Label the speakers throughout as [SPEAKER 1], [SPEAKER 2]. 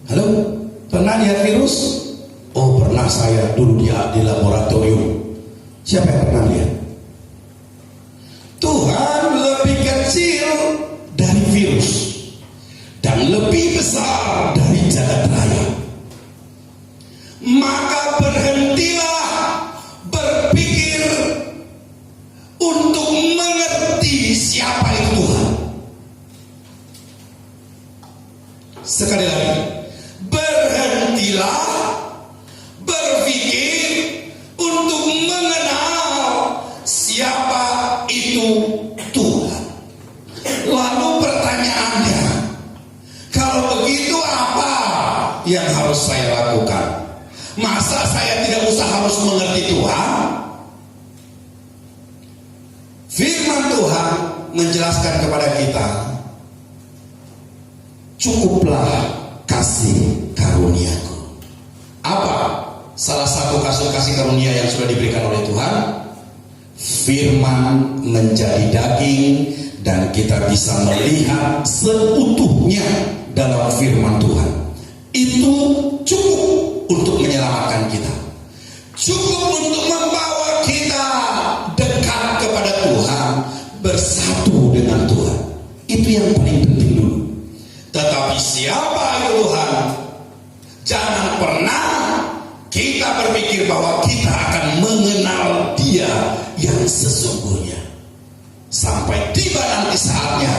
[SPEAKER 1] Halo, pernah lihat virus? Oh pernah, saya dulu di laboratorium. Siapa yang pernah lihat? Tuhan lebih kecil dari virus dan lebih besar dari jagat raya. Maka berhentilah berpikir untuk mengerti siapa itu Tuhan. Sekali lagi, berhentilah berpikir untuk mengenal siapa itu Tuhan. Lalu pertanyaannya, kalau begitu apa yang harus saya lakukan? Masa saya tidak usah harus mengerti Tuhan? Firman Tuhan menjelaskan kepada kita, cukuplah kasih karuniaku. Apa salah satu kasih karunia yang sudah diberikan oleh Tuhan? Firman menjadi daging dan kita bisa melihat seutuhnya dalam firman Tuhan. Itu cukup untuk menyelamatkan kita, cukup untuk membawa kita dekat kepada Tuhan, bersatu dengan Tuhan. Itu yang paling penting dulu. Tetapi siapa itu Tuhan? Jangan pernah kita berpikir bahwa kita akan mengenal Dia yang sesungguhnya. Sampai tiba nanti saatnya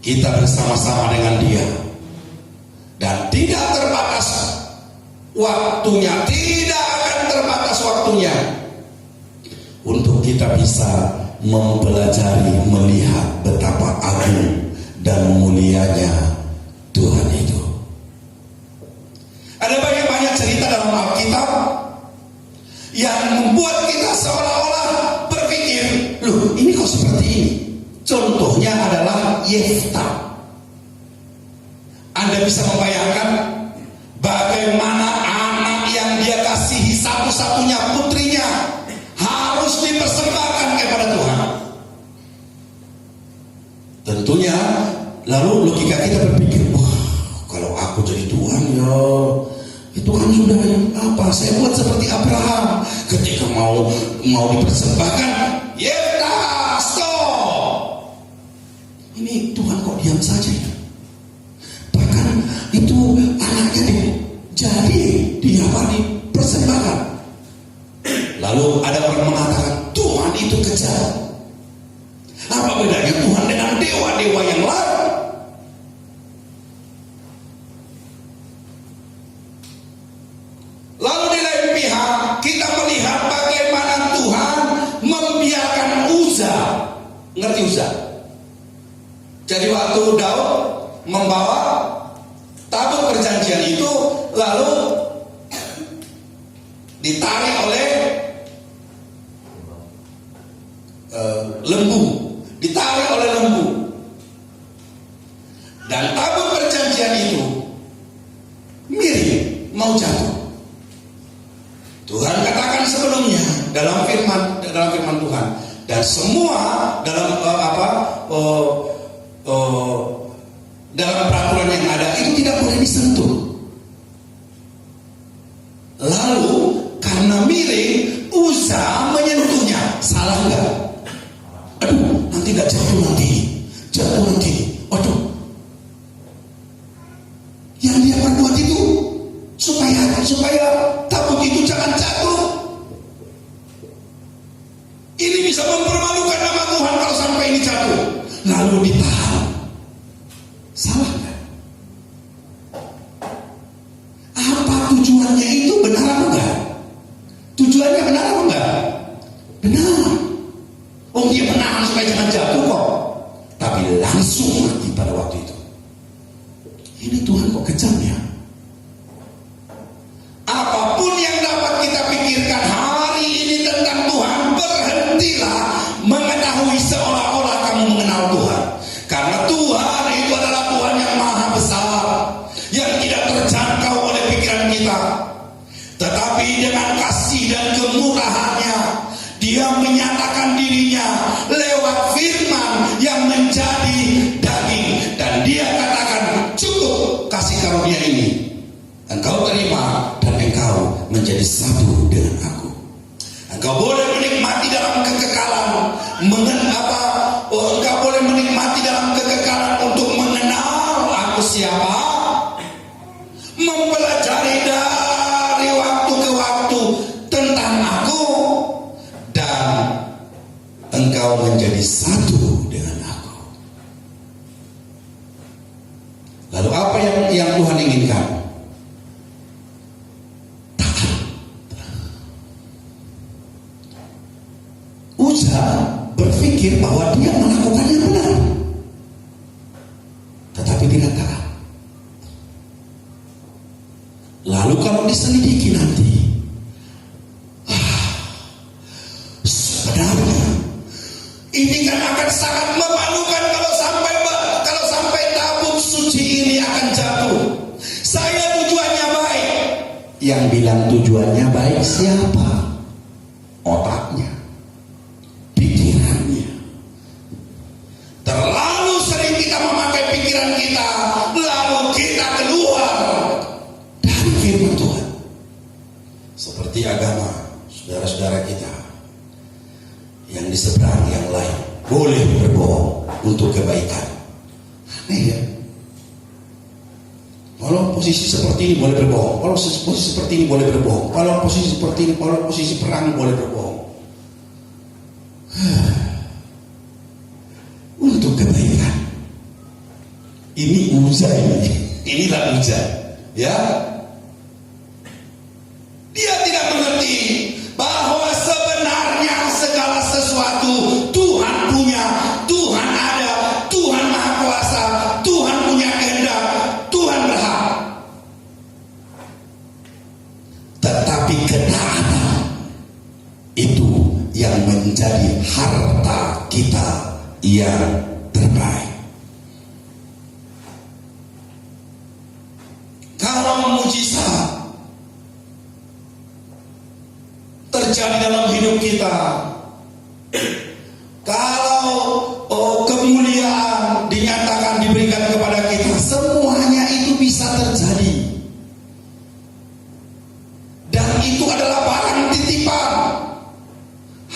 [SPEAKER 1] kita bersama-sama dengan Dia, dan tidak terbatas waktunya, tidak akan terbatas waktunya untuk kita bisa mempelajari, melihat betapa agung dan mulianya Tuhan itu. Ada banyak cerita dalam Alkitab yang membuat kita seolah-olah berpikir, loh ini kok seperti ini. Contohnya adalah Yefta. Anda bisa membayangkan bagaimana anak yang dia kasihi, satu-satunya putrinya, harus dipersembahkan kepada Tuhan. Tentunya lalu logika kita berpikir, wah kalau aku jadi Tuhan ya itu kan sudah apa, saya buat seperti Abraham ketika mau dipersembahkan, Yefta stop. Ini Tuhan kok diam saja ya? Bahkan itu anaknya jadi dipersembahkan. Lalu ada orang mengatakan Tuhan itu kejam. Apa bedanya Tuhan dengan dewa-dewa yang lain? Lalu di lain pihak kita melihat bagaimana Tuhan membiarkan Uza. Ngerti Uza? Jadi waktu Daud membawa tabut perjanjian itu, lalu ditarik oleh lembu, ditarik oleh lembu, dan tabut perjanjian itu miring mau jatuh. Tuhan katakan sebelumnya dalam firman Tuhan, dan semua dalam dalam peraturan yang ada itu tidak boleh disentuh. Lalu karena miring, Uza menyentuhnya. Salah enggak? Aduh, nanti enggak jatuh nanti. Aduh. Yang dia perbuat itu supaya tabut itu jangan jatuh. Ini bisa mempermalukan nama Tuhan kalau sampai ini jatuh. Lalu ditahan. Salah enggak? Apa tujuannya itu, benar apa enggak? Tujuannya benar apa enggak? Benar. Oh dia menahan supaya jangan jatuh kok. Tapi langsung mati pada waktu itu. Ini Tuhan kok kejam ya? Apapun yang dapat kita pikirkan hari ini tentang Tuhan, berhentilah mengetahui seolah-olah kamu mengenal Tuhan. Karena Tuhan itu adalah Tuhan yang maha besar, yang tidak terjangkau oleh pikiran kita. Tetapi dengan kasih dan kemurahannya, Dia menyatakan dirinya lewat firman yang menjadi daging. Dan Dia katakan cukup kasih karunia ini engkau terima dan engkau menjadi satu dengan aku. Engkau boleh menikmati dalam kekekalan, engkau boleh menikmati dalam kekekalan untuk mengenal aku siapa, mempelajari dari waktu ke waktu tentang aku, dan engkau menjadi satu dengan aku. Lalu apa yang Tuhan inginkan? Uza berpikir bahwa dia melakukan yang benar, tetapi tidak taat. Lalu kalau diselidiki nanti, sebenarnya ini kan akan sangat memalukan kalau sampai tabut suci ini akan jatuh. Saya tujuannya baik. Yang bilang tujuannya baik siapa? Otaknya, pikirannya. Terlalu sering kita memakai pikiran kita, lalu kita keluar dari firman Tuhan. Seperti agama saudara-saudara kita yang di seberang yang lain boleh berbohong untuk kebaikan. Aneh ya. Kalau posisi seperti ini boleh berbohong, kalau posisi seperti ini boleh berbohong, kalau posisi seperti ini, kalau posisi perang boleh berbohong. Untuk kebaikan. Ini Uza ini. Inilah Uza. Ya. Dia tidak mengerti bahwa sebenarnya segala sesuatu Tuhan punya, Tuhan ada, Tuhan Maha Kuasa, Tuhan punya kehendak, Tuhan berhak. Tetapi ketaatan itu yang menjadi harta kita yang terbaik. Kalau mujizat terjadi dalam hidup kita, kalau kemuliaan dinyatakan diberikan kepada kita, semuanya itu bisa terjadi, dan itu adalah barang titipan.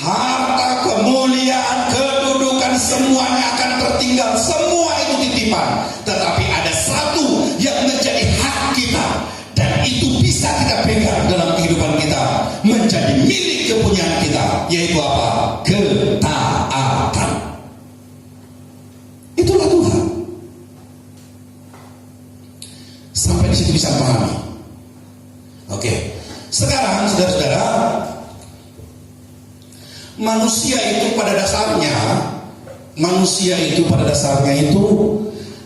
[SPEAKER 1] Harta, kemuliaan, kedudukan, semuanya akan tertinggal. Semua itu titipan. Tetapi ada satu yang menjadi hak kita, dan itu bisa kita pegang dalam kehidupan kita, menjadi milik kepunyaan kita, yaitu apa? Ketaatan. Itulah Tuhan. Sampai di situ bisa pahami. Oke. Sekarang saudara-saudara, manusia itu pada dasarnya itu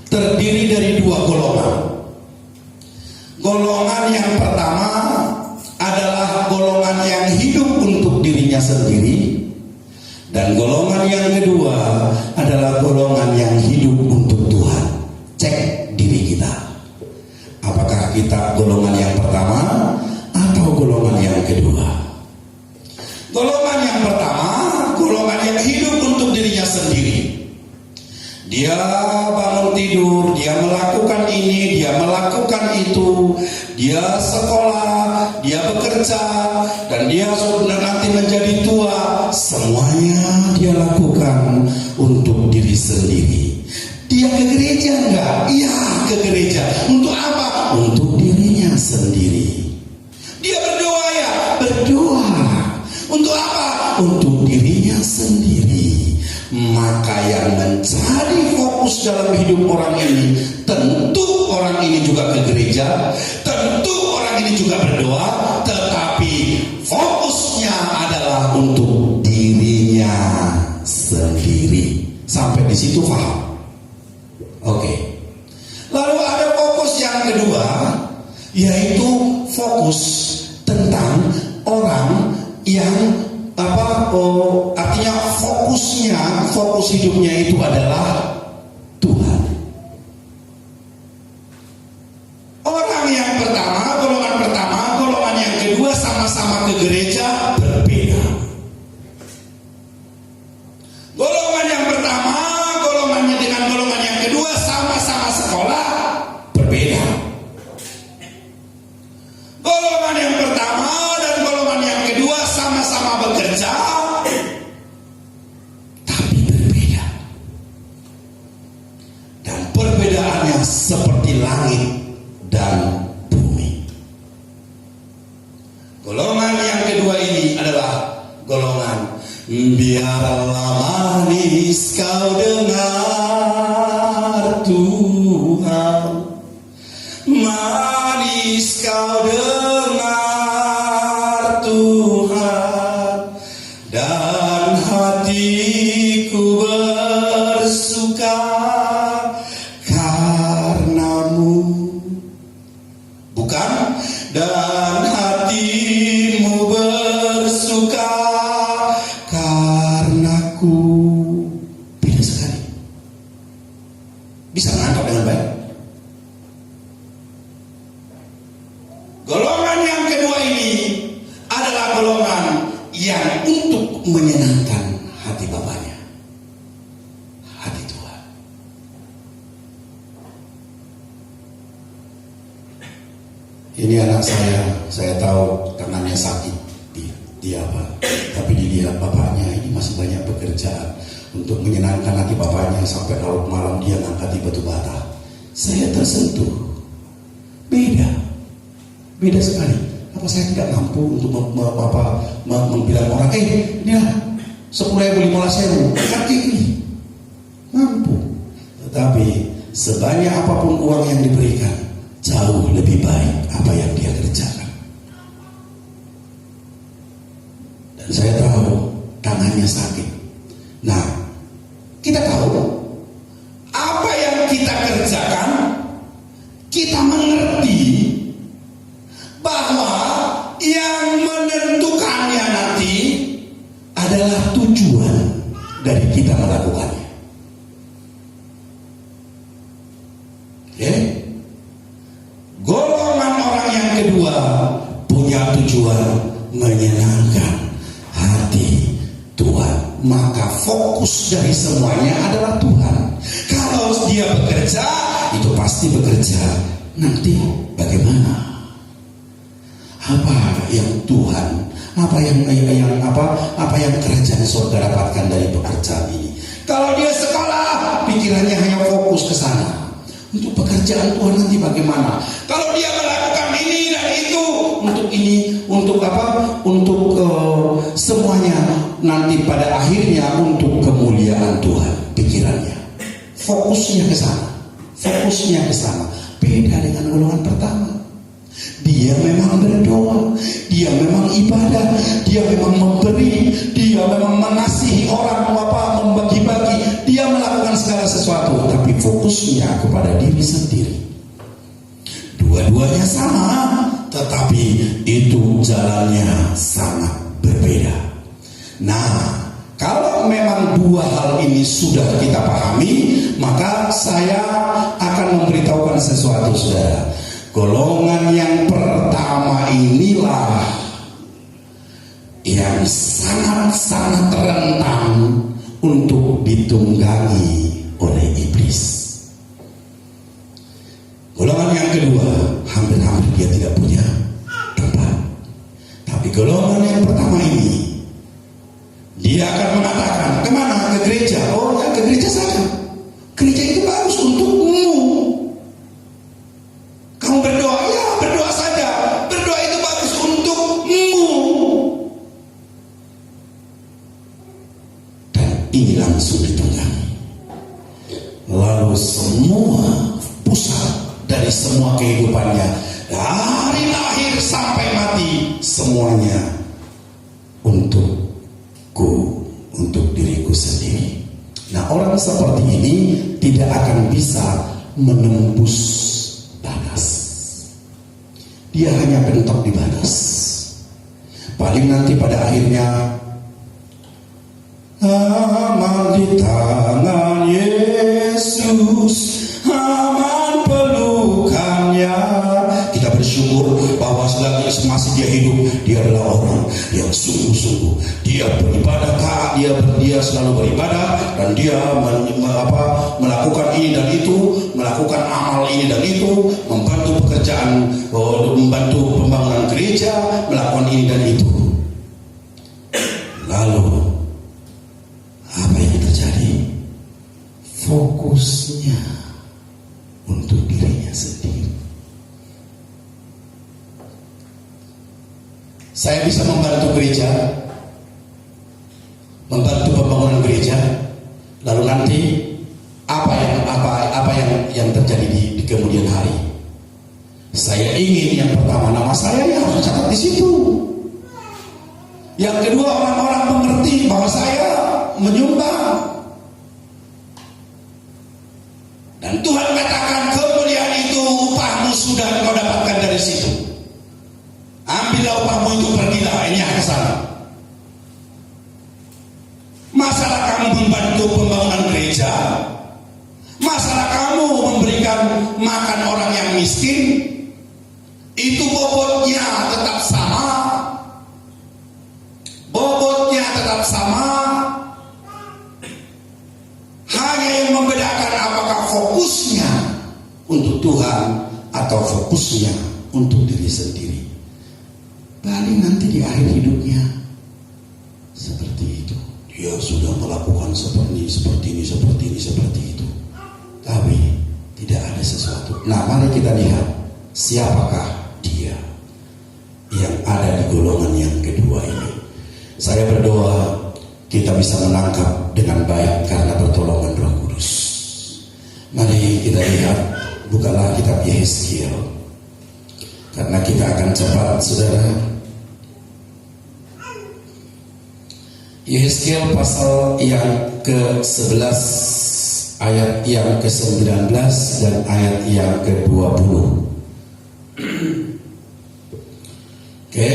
[SPEAKER 1] terdiri dari dua golongan. Golongan yang pertama adalah golongan yang hidup untuk dirinya sendiri, dan golongan yang kedua adalah golongan yang hidup untuk Tuhan. Cek diri kita. Apakah kita golongan yang pertama atau golongan yang kedua? Golongan yang pertama, golongan yang hidup untuk dirinya sendiri. Dia bangun tidur, dia melakukan ini, dia melakukan itu, dia sekolah, dia bekerja, dan dia sudah nanti menjadi tua. Semuanya dia lakukan untuk diri sendiri. Dia ke gereja enggak? Iya, ke gereja. Untuk apa? Untuk dirinya sendiri. Dia berdoa ya? Berdoa. Untuk apa? Untuk dirinya sendiri. Maka yang menjadi fokus dalam hidup orang ini, tentu orang ini juga ke gereja, tentu orang ini juga berdoa, tetapi fokusnya adalah untuk dirinya sendiri. Sampai di situ paham? Oke. Lalu ada fokus yang kedua, yaitu fokus tentang orang yang artinya fokus hidupnya itu adalah Tuhan. Orang yang pertama, golongan yang kedua sama-sama ke gereja, berbeda. Golongan yang pertama, golongannya dengan golongan yang kedua sama-sama sekolah, berbeda. langit dan bumi. Golongan yang kedua ini adalah golongan biarlah manis kau dengar Tuhan, manis kau dengar Tuhan, dan hatiku bersuka karenamu. Bukan, dan hatimu bersuka karenaku. Beda sekali. Bisa menangkap dengan baik? Golongan yang kedua ini adalah golongan yang untuk menyenangkan hati bapaknya, hati Tuhan. Ini anak saya tahu tangannya sakit, dia apa? Tapi dilihat bapaknya ini masih banyak pekerjaan untuk menyenangkan hati bapaknya, sampai larut malam dia ngangkati batu bata. Saya tersentuh. Beda sekali. Apa saya tidak mampu untuk membilang orang, inilah 10.000, 15.000, kaki ini mampu. Tetapi sebanyak apapun uang yang diberikan, jauh lebih baik apa yang dia kerjakan. Dan saya tahu tangannya sakit. Nah, kita tahu apa yang kita kerjakan, kita mengerti bahwa yang menentukannya nanti adalah tujuan dari kita melakukannya. Oke? Golongan orang yang kedua punya tujuan menyenangkan hati Tuhan. Maka fokus dari semuanya adalah Tuhan. Kalau dia bekerja, itu pasti bekerja. Nanti bagaimana? Apa yang Tuhan, apa yang kerajaan surga dapatkan dari pekerjaan ini? Kalau dia sekolah, pikirannya hanya fokus ke sana. Untuk pekerjaan Tuhan nanti bagaimana? Kalau dia melakukan ini dan itu, untuk ini, untuk apa? Untuk semuanya nanti pada akhirnya untuk kemuliaan Tuhan. Pikirannya, fokusnya ke sana, Beda dengan golongan pertama. Dia memang berdoa, dia memang ibadah, dia memang memberi, dia memang mengasihi orang, membagi-bagi, dia melakukan segala sesuatu, tapi fokusnya kepada diri sendiri. Dua-duanya sama, tetapi itu jalannya sangat berbeda. Nah, kalau memang dua hal ini sudah kita pahami, maka saya akan memberitahukan sesuatu, saudara. Golongan yang pertama inilah yang sangat-sangat rentan untuk ditunggangi oleh iblis. Golongan yang kedua, hampir-hampir dia tidak punya tempat. Tapi golongan yang pertama ini, dia akan mengatakan, kemana? Ke gereja. Oh ya, ke gereja saja. Gereja itu bagus untukmu. Kamu berdoa, ya berdoa saja. Berdoa itu bagus untukmu. Dan ini langsung ditunggangi. Lalu semua pusat dari semua kehidupannya, dari lahir sampai mati, semuanya untukku, untuk diriku sendiri. Nah, orang seperti ini tidak akan bisa menembus batas. Dia hanya bentok di batas. Paling nanti pada akhirnya, aman di tangan Yesus, aman pelukannya. Kita bersyukur bahwa selagi masih dia hidup, dia adalah orang yang sungguh-sungguh. Dia beribadah, dia selalu beribadah, dan dia melakukan ini dan itu, melakukan amal ini dan itu, membantu pekerjaan, membantu pembangunan gereja, melakukan ini dan itu. Lalu apa yang terjadi? Fokusnya untuk dirinya sendiri. Saya bisa membantu gereja, membantu pembangunan gereja, lalu nanti apa yang terjadi di kemudian hari. Saya ingin yang pertama nama saya yang harus dicatat di situ. Yang kedua, orang-orang mengerti bahwa saya menyumbang. Dan Tuhan katakan kemuliaan itu upahmu sudah kau dapatkan dari situ. Ambillah upahmu itu, pergilah, ini yang ke sana. Masalah kamu membantu pembangunan gereja, masalah kamu memberikan makan orang yang miskin, itu bobotnya tetap sama. Bobotnya tetap sama. Hanya yang membedakan apakah fokusnya untuk Tuhan atau fokusnya untuk diri sendiri. Paling nanti di akhir hidupnya seperti itu. Dia sudah melakukan seperti ini. Tapi tidak ada sesuatu. Nah, mari kita lihat siapakah dia yang ada di golongan yang kedua ini. Saya berdoa kita bisa menangkap dengan baik karena pertolongan Roh Kudus. Mari kita lihat, bukalah kitab Yehezkiel, karena kita akan cepat, saudara. Yehezkiel pasal yang ke-11 ayat yang ke-19 dan ayat yang ke-20. Oke.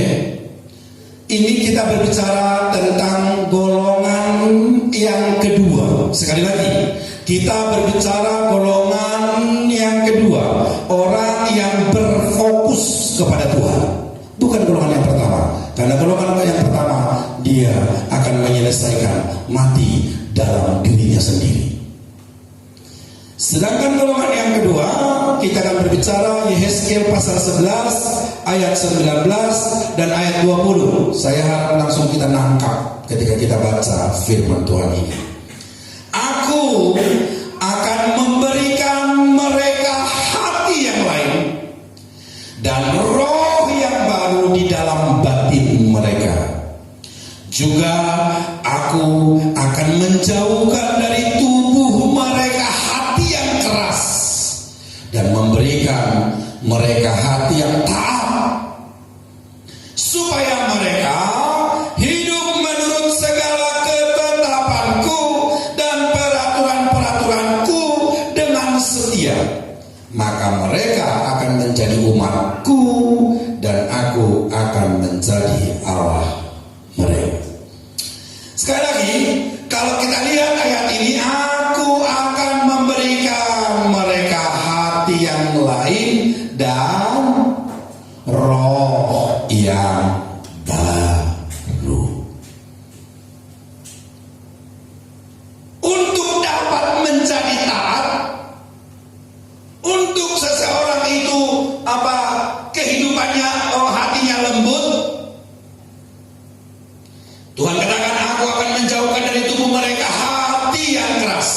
[SPEAKER 1] Ini kita berbicara tentang golongan yang kedua. Sekali lagi, kita berbicara golongan yang kedua, orang yang berfokus kepada Tuhan, bukan golongan yang pertama. Karena golongan yang pertama, dia akan menyelesaikan mati dalam dirinya sendiri. Sedangkan golongan yang kedua, kita akan berbicara Yehezkiel pasal 11 ayat 19 dan ayat 20. Saya harap langsung kita nangkap ketika kita baca firman Tuhan ini. Aku akan memberikan mereka hati yang lain dan roh yang baru di dalam batin mereka. Juga aku akan menjauhkan dari tubuh mereka hati yang keras dan memberikan mereka hati yang taat, supaya mereka hidup menurut segala ketetapanku dan peraturan-peraturanku dengan setia. Maka mereka akan menjadi umatku dan aku akan menjadi Allah mereka. Sekali lagi, kalau kita lihat ayat ini, aku akan memberikan mereka hati yang lain dan roh yang baru, untuk dapat menjadi taat, untuk seseorang itu kehidupannya, hatinya lembut. Tuhan katakan, aku akan menjauhkan dari tubuh mereka hati yang keras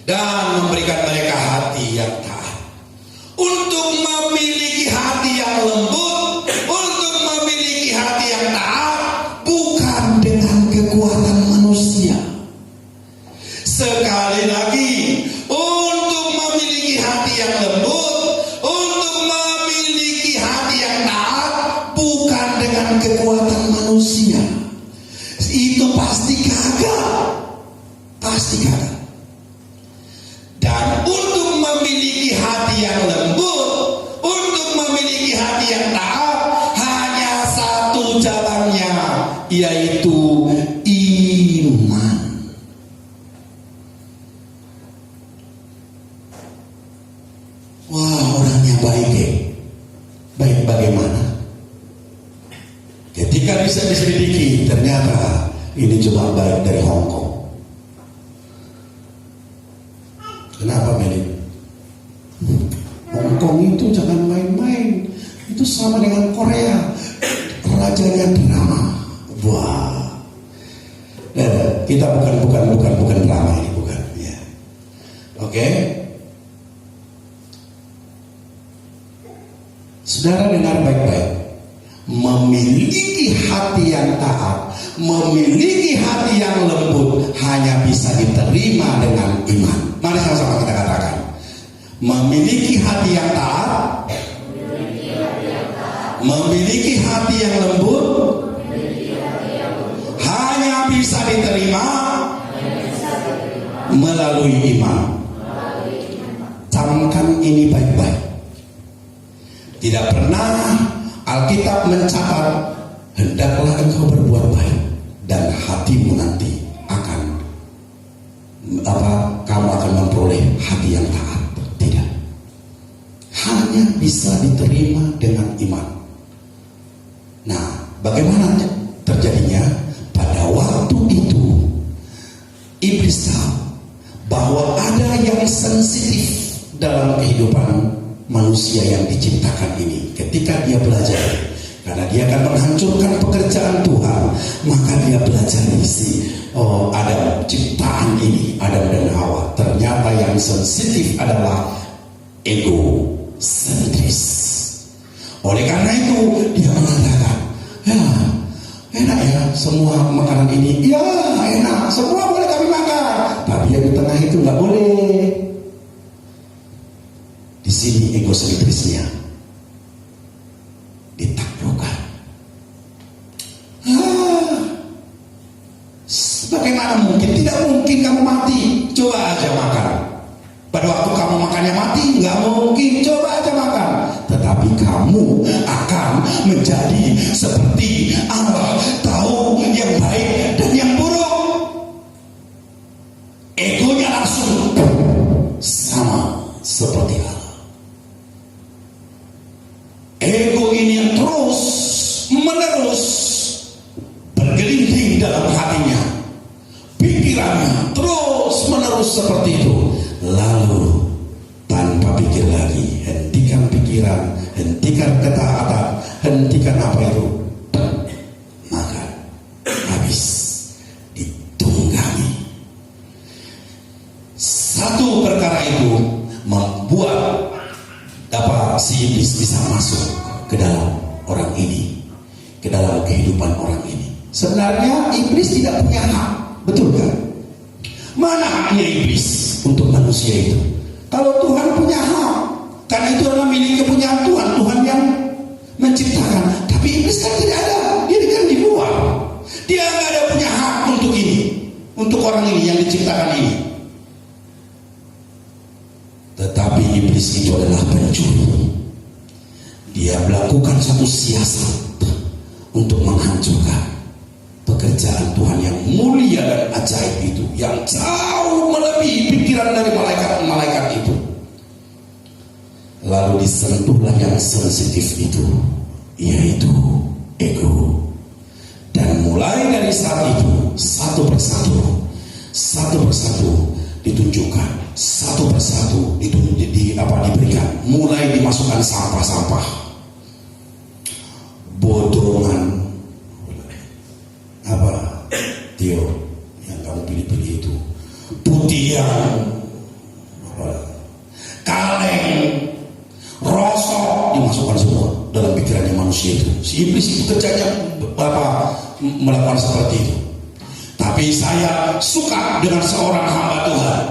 [SPEAKER 1] dan memberikan mereka hati yang taat. Untuk memiliki hati yang lembut, untuk memiliki hati yang taat, bukan dengan kekuatan manusia. Sekali lagi, untuk memiliki hati yang lembut, untuk memiliki hati yang taat, bukan dengan kekuatan manusia. Itu pasti gagal. Pasti gagal. Dan untuk memiliki hati yang lembut, untuk memiliki hati yang taat, hanya satu jalannya, yaitu iman. Wah, orangnya baik ya. Baik bagaimana? Ketika bisa diselidiki, ternyata ini cuma baik dari Hong Kong. Kenapa, Meli? Hong Kong itu jangan main-main. Itu sama dengan Korea. Rajanya drama. Wah. Kita bukan drama ini, bukan. Ya. Oke. Saudara dengar baik-baik. memiliki hati yang taat, memiliki hati yang lembut hanya bisa diterima dengan iman. Mari sama-sama kita katakan, memiliki hati yang taat, memiliki hati yang lembut hanya bisa diterima melalui iman. Camkan ini baik-baik. Tidak pernah Alkitab mencatat hendaklah engkau berbuat baik dan hatimu nanti akan kamu akan memperoleh hati yang taat. Tidak. Hanya bisa diterima dengan iman. Nah, bagaimana terjadinya? Pada waktu itu iblis tahu bahwa ada yang sensitif dalam kehidupan manusia yang diciptakan ini. Ketika dia belajar, karena dia akan menghancurkan pekerjaan Tuhan, maka dia belajar Adam, ciptaan ini, Adam dan Hawa. Ternyata yang sensitif adalah ego sentris. Oleh karena itu dia mengatakan, ya enak ya semua makanan ini, ya enak, semua boleh kami makan, tapi yang di tengah itu nggak boleh. Di sini egosentrisnya ditaklukkan. Bagaimana mungkin? Tidak mungkin kamu mati. Coba aja makan. Pada waktu kamu makannya mati, nggak mungkin. Coba aja makan. Tetapi kamu akan menjadi seperti Allah, tahu yang baik dan yang buruk. Egonya langsung sama seperti Allah. Ego ini yang terus menerus bergelinding dalam hatinya, pikirannya terus menerus seperti itu. Lalu tanpa pikir lagi, hentikan pikiran, hentikan ketaatan, hentikan apa itu, maka habis ditunggangi. Satu perkara itu membuat si iblis bisa masuk ke dalam orang ini, ke dalam kehidupan orang ini. Sebenarnya iblis tidak punya hak, betul kan? Mana haknya iblis untuk manusia itu? Kalau Tuhan punya hak, karena itu adalah milik kepunyaan Tuhan, Tuhan yang menciptakan. Tapi iblis kan tidak ada, dia kan di luar. Dia nggak ada punya hak untuk ini, untuk orang ini yang diciptakan ini. Tetapi iblis itu adalah pencuri. Dia melakukan satu siasat untuk menghancurkan pekerjaan Tuhan yang mulia dan ajaib itu, yang jauh melebihi pikiran dari malaikat-malaikat itu. Lalu disentuhlah yang sensitif itu, yaitu ego. Dan mulai dari saat itu, satu persatu ditunjukkan, satu persatu diberikan. Mulai dimasukkan sampah-sampah, bodongan, Tio yang kamu pilih-pilih itu, putihan, kaleng, rosok, dimasukkan semua dalam pikirannya manusia itu. Si iblis itu kerjanya melakukan seperti itu. Tapi saya suka dengan seorang hamba Tuhan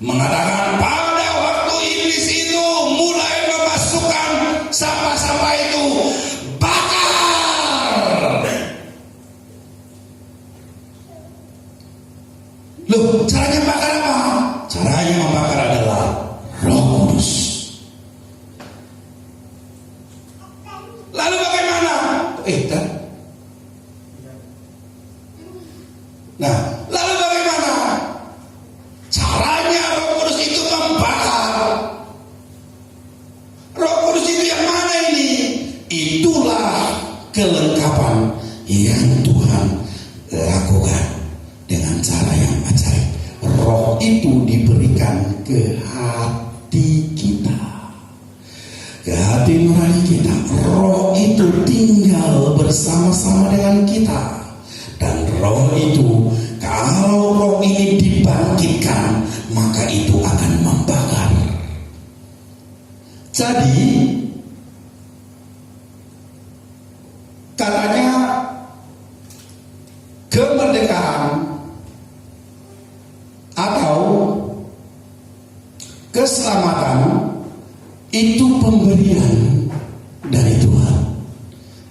[SPEAKER 1] mengatakan, pada waktu iblis itu mulai memasukkan sampah-sampah itu, bakar. Loh, caranya bakar apa? Caranya membakar adalah Roh Kudus. Lalu bagaimana? Nah, lalu bagaimana? Caranya Roh Kudus itu membakar. Roh Kudus itu yang mana ini? Itulah kelengkapan yang Tuhan lakukan dengan cara yang ajaib. Roh itu diberikan ke hati kita, ke hati nurani kita. Roh itu tinggal bersama-sama dengan kita. Dan roh itu, kalau roh ini dibangkitkan, maka itu akan membakar. Jadi keselamatan itu pemberian dari Tuhan,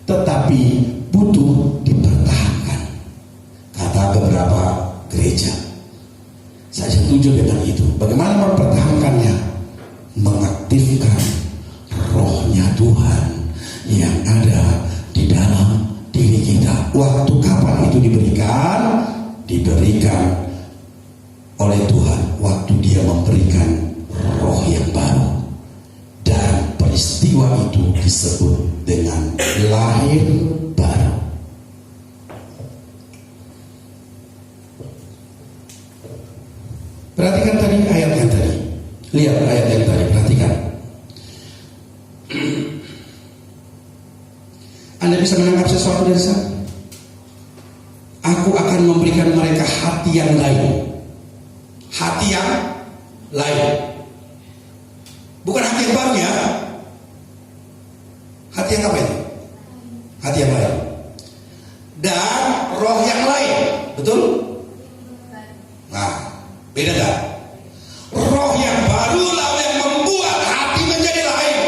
[SPEAKER 1] tetapi butuh dipertahankan, kata beberapa gereja. Saya setuju dengan itu. Bagaimana mempertahankannya? Mengaktifkan rohnya Tuhan yang ada di dalam diri kita. Waktu kapan itu diberikan? Diberikan oleh Tuhan waktu Dia memberikan roh yang baru. Dan peristiwa itu disebut dengan lahir baru. Perhatikan tadi ayat yang tadi. Lihat ayat yang tadi, perhatikan. Anda bisa menangkap sesuatu dari sana? Aku akan memberikan mereka hati yang lain. Hati yang lain. Bukan hati yang baru ya. Hati yang apa itu? Hati yang lain. Dan roh yang lain. Betul? Nah, beda gak? Roh yang baru lalu yang membuat hati menjadi lain.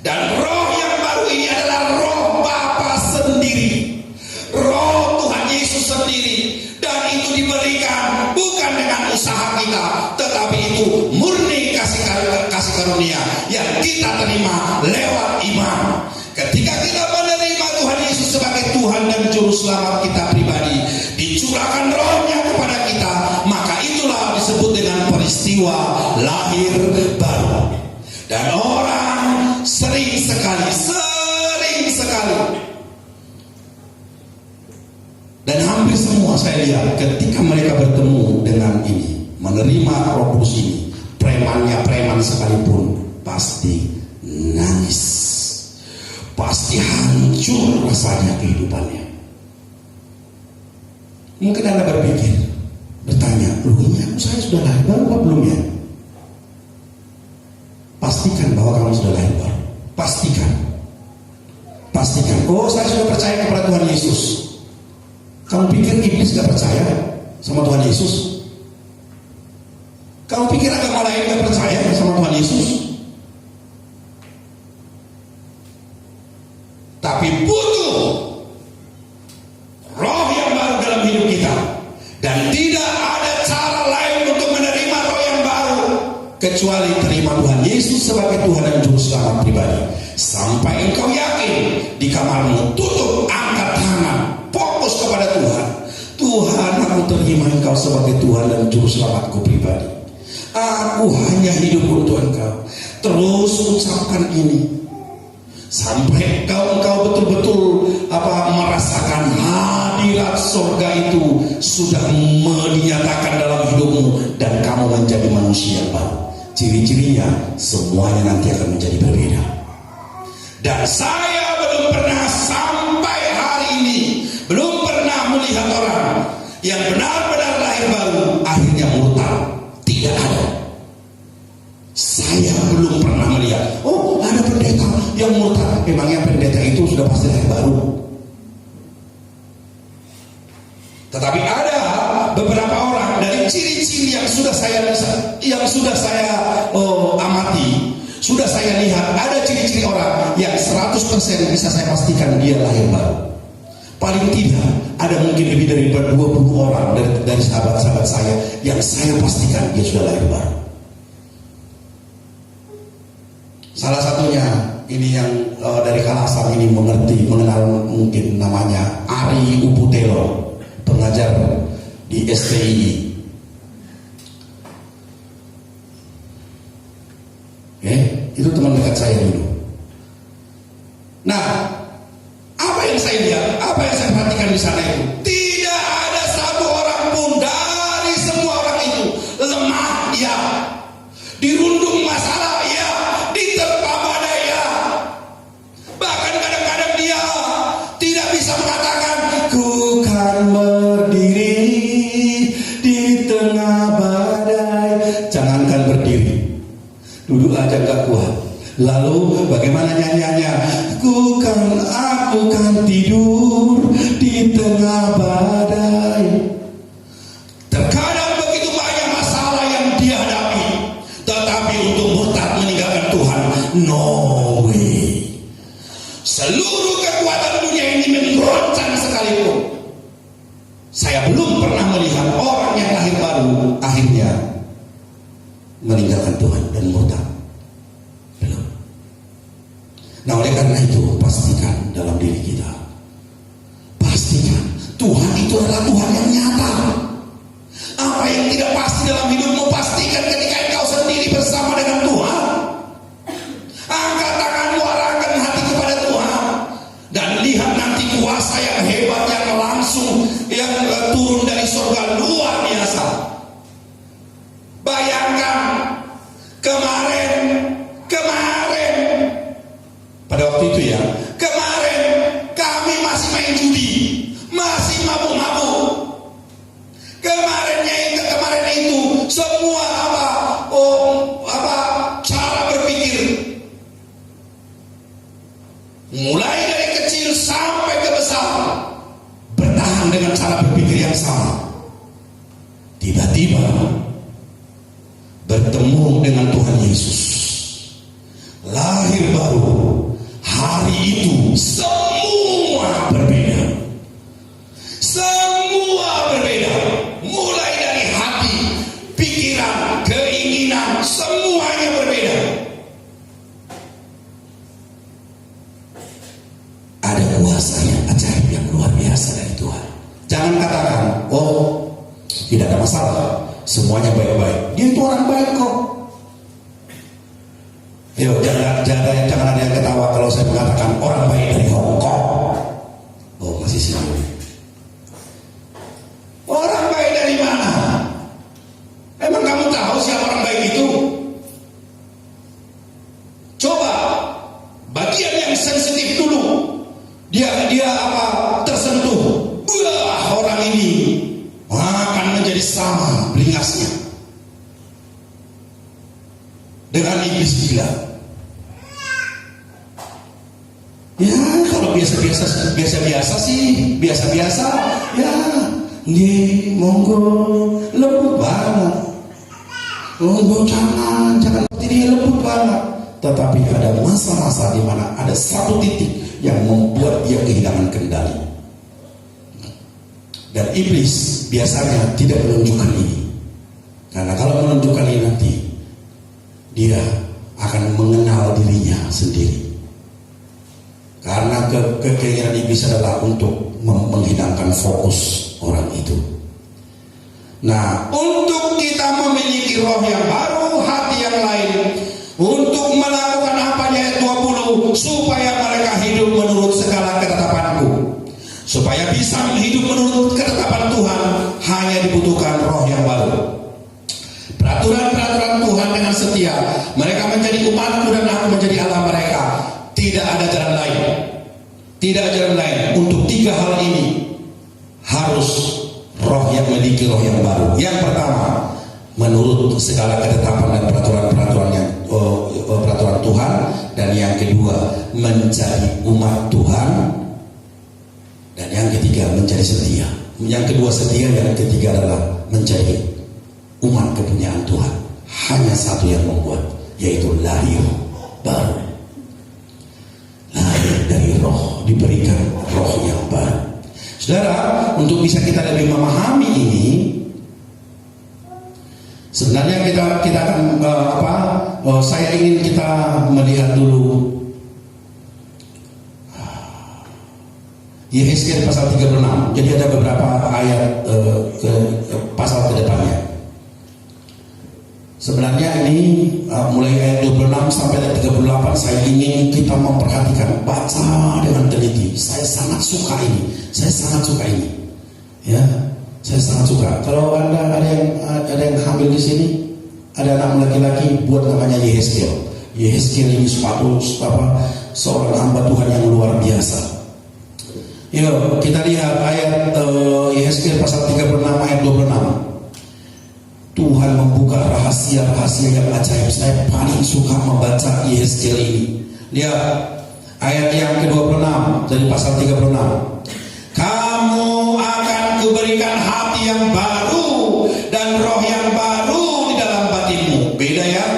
[SPEAKER 1] Dan roh yang baru ini adalah roh Bapa sendiri. Roh Tuhan Yesus sendiri. Dan itu diberikan bukan dengan usaha kita, tetapi itu murni kasih karunia yang kita terima lewat iman. Ketika kita menerima Tuhan Yesus sebagai Tuhan dan Juru Selamat kita pribadi, dicurahkan rohnya kepada kita, maka itulah disebut dengan peristiwa lahir baru. Dan orang sering sekali dan hampir semua saya lihat ketika mereka bertemu dengan ini, menerima Roh Kudus ini, preman sekalipun pasti nangis, pasti hancur rasanya kehidupannya. Mungkin Anda bertanya, ini saya sudah lahir baru apa belum ya? Pastikan bahwa kamu sudah lahir baru. Pastikan. Oh, saya sudah percaya kepada Tuhan Yesus. Kamu pikir iblis gak percaya sama Tuhan Yesus? Kamu pikir agama lain gak percaya sama Tuhan Yesus? Tapi butuh roh yang baru dalam hidup kita. Dan tidak ada cara lain untuk menerima roh yang baru kecuali terima Tuhan Yesus sebagai Tuhan dan Juru Selamat pribadi. Sampai engkau yakin di kamarmu, tutup, angkat tangan, fokus kepada Tuhan. Tuhan, aku terima Engkau sebagai Tuhan dan Juru Selamatku pribadi. Aku hanya hidup untuk Engkau. Terus ucapkan ini sampai engkau betul-betul merasakan hadirat surga itu sudah dinyatakan dalam hidupmu dan kamu menjadi manusia yang baru. Ciri-cirinya semuanya nanti akan menjadi berbeda. Dan saya belum pernah sampai hari ini belum pernah melihat orang yang benar-benar lahir baru akhirnya murtad. Tidak ada. Saya belum pernah melihat. Oh, ada pendeta yang murtad. Memangnya pendeta itu sudah pasti lahir baru? Tetapi ada beberapa orang dari ciri-ciri yang sudah saya amati, sudah saya lihat, ada ciri-ciri orang yang 100% bisa saya pastikan dia lahir baru. Paling tidak ada mungkin lebih dari 20 orang dari sahabat-sahabat saya yang saya pastikan dia sudah lahir baru. Salah satunya ini yang dari Kalasan ini mengenal mungkin namanya Ari Uputelo, pengajar di STI. Itu teman dekat saya dulu. Nah, apa yang saya lihat, apa yang saya perhatikan di sana itu, tidak ada satu orang pun dari semua orang itu lemah, ya, dirundung masalah, ya, diterpa badai, ya. Bahkan kadang-kadang dia tidak bisa mengatakan, ku kan berdiri di tengah badai. Jangankan berdiri, duduk aja gak kuat. Lalu bagaimana nyanyiannya? Aku kan tidur di tengah badai. Terkadang begitu banyak masalah yang No way. Seluruh kekuatan dunia ini menggoncang sekalipun, saya belum pernah melihat orang yang lahir baru akhirnya meninggalkan Tuhan dan murtad. Belum. Nah, oleh karena itu pastikan dalam diri kita, pastikan Tuhan itu adalah Tuhan yang nyata. Apa yang tidak pasti dalam hidupmu, pastikan ketika engkau sendiri bersama dengan Tuhan. Angkat tanganmu, arahkan hati kepada Tuhan, dan lihat nanti kuasa yang hebat yang langsung yang turun dari surga luar biasa. Bayangkan kemarin pada waktu itu ya, kemarin kami masih main judi, masih mabuk-mabuk. Kemarin itu semua cara berpikir, mulai dari kecil sampai ke besar, bertahan dengan cara berpikir yang sama. Tiba-tiba bertemu dengan Tuhan Yesus, lahir baru. Hari itu semua berbeda. Semua berbeda. Mulai dari hati, pikiran, keinginan, semuanya berbeda. Ada kuasa yang ajaib, yang luar biasa dari Tuhan. Jangan katakan, oh tidak ada masalah, semuanya baik-baik. Dia itu orang baik kok. Yuk, jangan ada yang ketawa kalau saya mengatakan orang baik dari Hong Kong. Oh, masih sini. Orang baik dari mana? Emang kamu tahu siapa orang baik itu? Coba bagian yang sensitif dulu. Dia tersentuh. Wah, orang ini akan menjadi sama beringasnya dengan iblis gila. Ya, kalau biasa-biasa sih, biasa-biasa ya. Nih, monggo lembut banget. Monggo jangan seperti dia lembut banget. Tetapi ada masa-masa di mana ada satu titik yang membuat dia kehilangan kendali. Dan iblis biasanya tidak menunjukkan ini. Karena kalau menunjukkan ini nanti, dia akan mengenal dirinya sendiri. Karena keinginan iblis adalah untuk menghilangkan fokus orang itu. Nah, untuk kita memiliki roh yang baru, hati yang lain, untuk melakukan apa ayat 20, supaya mereka hidup menurut segala ketetapanku. Supaya bisa hidup menurut ketetapan Tuhan, hanya dibutuhkan roh yang baru. Peraturan-peraturan Tuhan dengan setia, mereka menjadi umatku dan aku menjadi Allah mereka. Tidak ada jalan lain. Tidak ada jalan lain. Untuk tiga hal ini harus roh yang memiliki roh yang baru. Yang pertama, menurut segala ketetapan dan peraturan-peraturan yang peraturan Tuhan. Dan yang kedua, menjadi umat Tuhan. Dan yang ketiga, menjadi setia. Yang kedua setia, yang ketiga adalah menjadi umat kepunyaan Tuhan. Hanya satu yang membuat, yaitu lahir baru. Lahir dari roh, diberikan roh yang baru. Saudara, untuk bisa kita lebih memahami ini, sebenarnya kita akan saya ingin kita melihat dulu Yehezkiel pasal 36. Jadi ada beberapa ayat pasal ke depannya. Sebenarnya ini mulai ayat 26 sampai ayat 38 saya ingin kita memperhatikan, baca dengan teliti. Saya sangat suka ini. Ya, saya sangat suka. Kalau Anda ada yang hamil di sini, ada anak laki-laki, buat namanya Yehezkiel. Yehezkiel ini seorang hamba Tuhan yang luar biasa. Yuk, kita lihat ayat Yehezkiel pasal 36 ayat 26. Tuhan membuka rahasia-rahasia yang ajaib. Saya paling suka membaca Yehezkiel ini. Lihat ayat yang ke-26 dari pasal 36. Kamu akan kuberikan hati yang baru dan roh yang baru di dalam batinmu. Beda ya.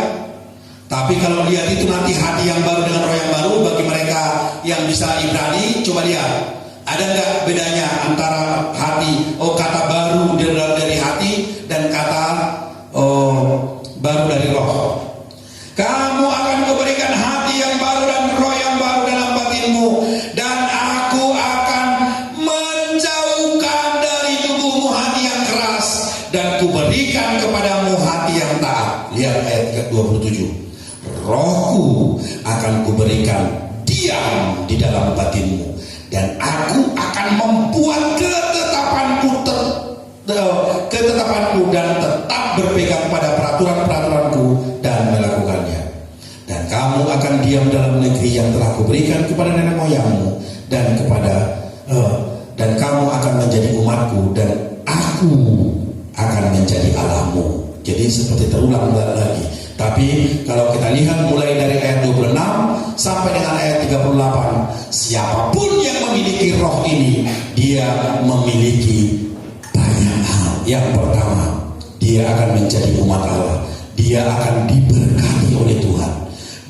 [SPEAKER 1] Tapi kalau lihat itu nanti hati yang baru dengan roh yang baru, bagi mereka yang bisa Ibrani, coba lihat. Ada nggak bedanya antara hati, kata baru dari hati dan kata baru dari roh? Kamu akan kuberikan hati yang baru dan roh yang baru dalam batinmu, dan aku akan menjauhkan dari tubuhmu hati yang keras, dan kuberikan kepadamu hati yang taat. Lihat ayat ke-27. Rohku akan kuberikan diam di dalam batinmu, dan aku akan membuat ketetapanku dan tetap berpegang pada peraturan-peraturanku dan melakukannya. Dan kamu akan diam dalam negeri yang telah kuberikan kepada nenek moyangmu, dan kamu akan menjadi umatku, dan aku akan menjadi Allahmu. Jadi seperti terulang lagi. Tapi kalau kita lihat mulai dari ayat 26 sampai dengan ayat 38, siapapun yang memiliki roh ini, dia memiliki banyak hal. Yang pertama, dia akan menjadi umat Allah. Dia akan diberkati oleh Tuhan.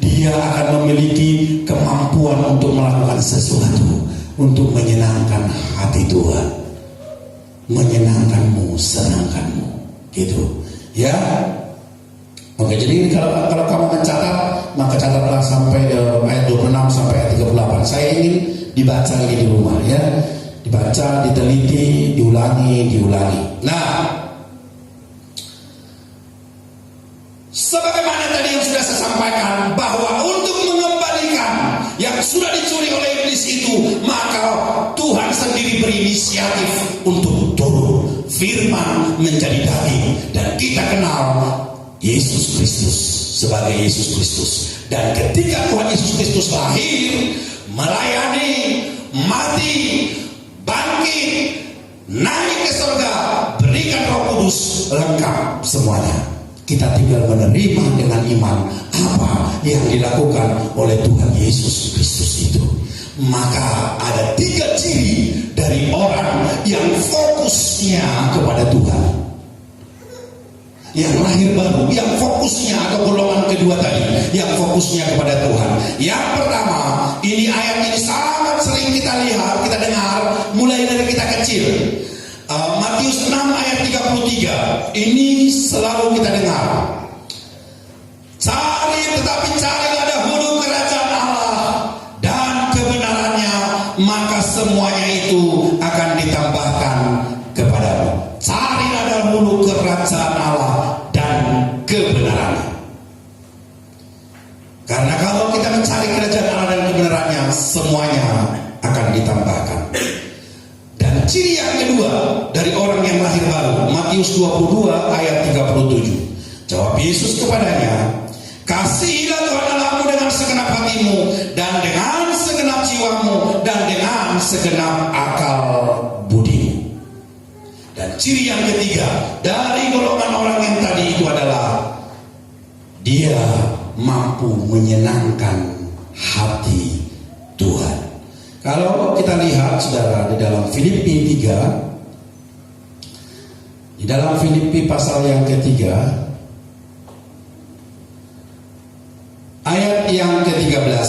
[SPEAKER 1] Dia akan memiliki kemampuan untuk melakukan sesuatu untuk menyenangkan hati Tuhan, menyenangkanmu, senangkanmu, gitu ya. Oke, jadi kalau kamu mencatat, maka catatlah sampai ayat 26 sampai ayat 38. Saya ingin dibaca ini di rumah ya. Dibaca, diteliti, diulangi. Nah, sebagaimana tadi yang sudah saya sampaikan, bahwa untuk mengembalikan yang sudah dicuri oleh iblis itu, maka Tuhan sendiri berinisiatif untuk turun. Firman menjadi daging, dan kita kenal Yesus Kristus sebagai Yesus Kristus. Dan ketika Tuhan Yesus Kristus lahir, melayani, mati, bangkit, naik ke surga, berikan Roh Kudus, lengkap semuanya. Kita tinggal menerima dengan iman apa yang dilakukan oleh Tuhan Yesus Kristus itu. Maka ada 3 ciri dari orang yang fokusnya kepada Tuhan, yang lahir baru, yang fokusnya, atau golongan kedua tadi, yang fokusnya kepada Tuhan. Yang pertama, ini ayat ini sangat sering kita lihat, kita dengar mulai dari kita kecil. Matius 6 ayat 33, ini selalu kita dengar. Tetapi carilah dahulu kerajaan Allah dan kebenarannya, maka semuanya itu akan ditambahkan kepadamu. Carilah dahulu kerajaan Allah dan kebenarannya. Karena kalau kita mencari kerajaan Allah dan kebenarannya, semuanya akan ditambahkan. Dan ciri yang kedua dari orang yang lahir baru, Matius 22 ayat 37. Jawab Yesus kepadanya, kasihilah Tuhan Allahmu dengan segenap hatimu, dan dengan segenap jiwamu, dan dengan segenap akal budimu. Dan ciri yang ketiga dari golongan orang yang tadi itu adalah dia mampu menyenangkan hati Tuhan. Kalau kita lihat saudara di dalam Filipi 3, di dalam Filipi pasal yang ketiga, ayat yang ke-13,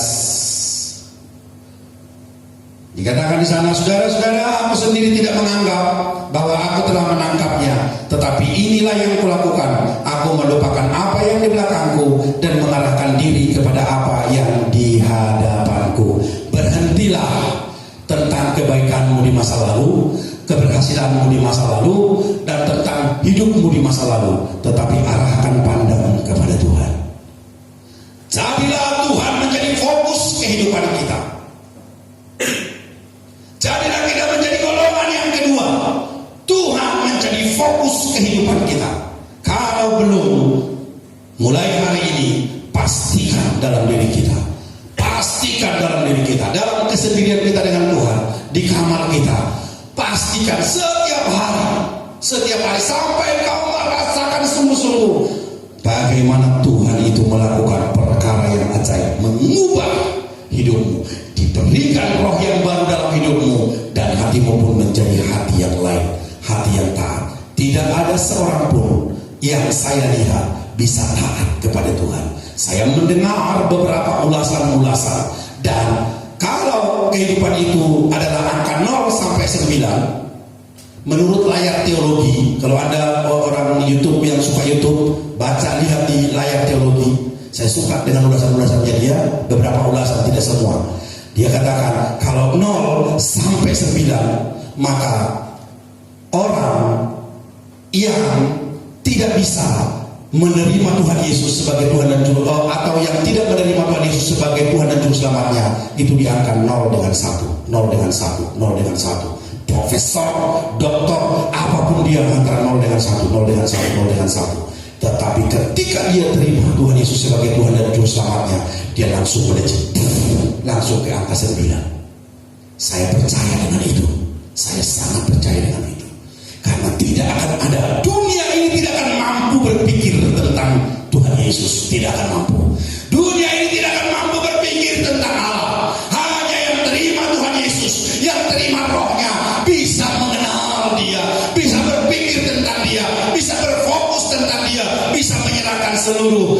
[SPEAKER 1] dikatakan di sana, saudara-saudara, aku sendiri tidak menganggap bahwa aku telah menangkapnya, tetapi inilah yang kulakukan. Aku melupakan apa yang di belakangku dan mengarahkan diri kepada apa yang di hadapanku. Berhentilah tentang kebaikanmu di masa lalu, keberhasilanmu di masa lalu, dan tentang hidupmu di masa lalu, tetapi arahkan pandang kepada Tuhan. Jadilah Tuhan menjadi fokus kehidupan kita. Jadilah kita menjadi golongan yang kedua, Tuhan menjadi fokus kehidupan kita. Kalau belum, mulai hari ini pastikan dalam diri kita, dalam kesendirian kita dengan Tuhan, di kamar kita, pastikan setiap hari sampai kau merasakan sungguh-sungguh bagaimana Tuhan itu melakukan perkara yang ajaib, mengubah hidupmu, diberikan roh yang baru dalam hidupmu, dan hatimu pun menjadi hati yang lain, hati yang taat. Tidak ada seorang pun yang saya lihat bisa taat kepada Tuhan. Saya mendengar beberapa ulasan-ulasan, dan kalau kehidupan itu adalah angka 0 sampai 9, menurut layar teologi, kalau ada orang YouTube yang suka YouTube, baca, lihat di layar teologi. Saya suka dengan ulasan-ulasannya dia, beberapa ulasan, tidak semua. Dia katakan kalau 0 sampai 9, maka orang yang tidak bisa menerima Tuhan Yesus sebagai Tuhan dan Juru, atau yang tidak menerima Tuhan Yesus sebagai Tuhan dan Juru Selamatnya, itu diangkat 0 dengan 1, 0 dengan 1, 0 dengan 1. Profesor, doktor, apapun dia antara 0 dengan 1, 0 dengan 1, 0 dengan 1. Tetapi ketika dia terima Tuhan Yesus sebagai Tuhan dan Juru Selamatnya, dia langsung melejit, langsung ke angka 9. Saya percaya dengan itu. Saya sangat percaya dengan itu. Karena tidak akan ada, dunia ini tidak akan mampu berpikir tentang Tuhan Yesus. Tidak akan mampu. Dunia ini tidak akan mampu berpikir tentang Allah. Hanya yang terima Tuhan Yesus, yang terima rohnya, bisa mengenal dia, bisa berpikir tentang dia, bisa berfokus tentang dia, bisa menyerahkan seluruh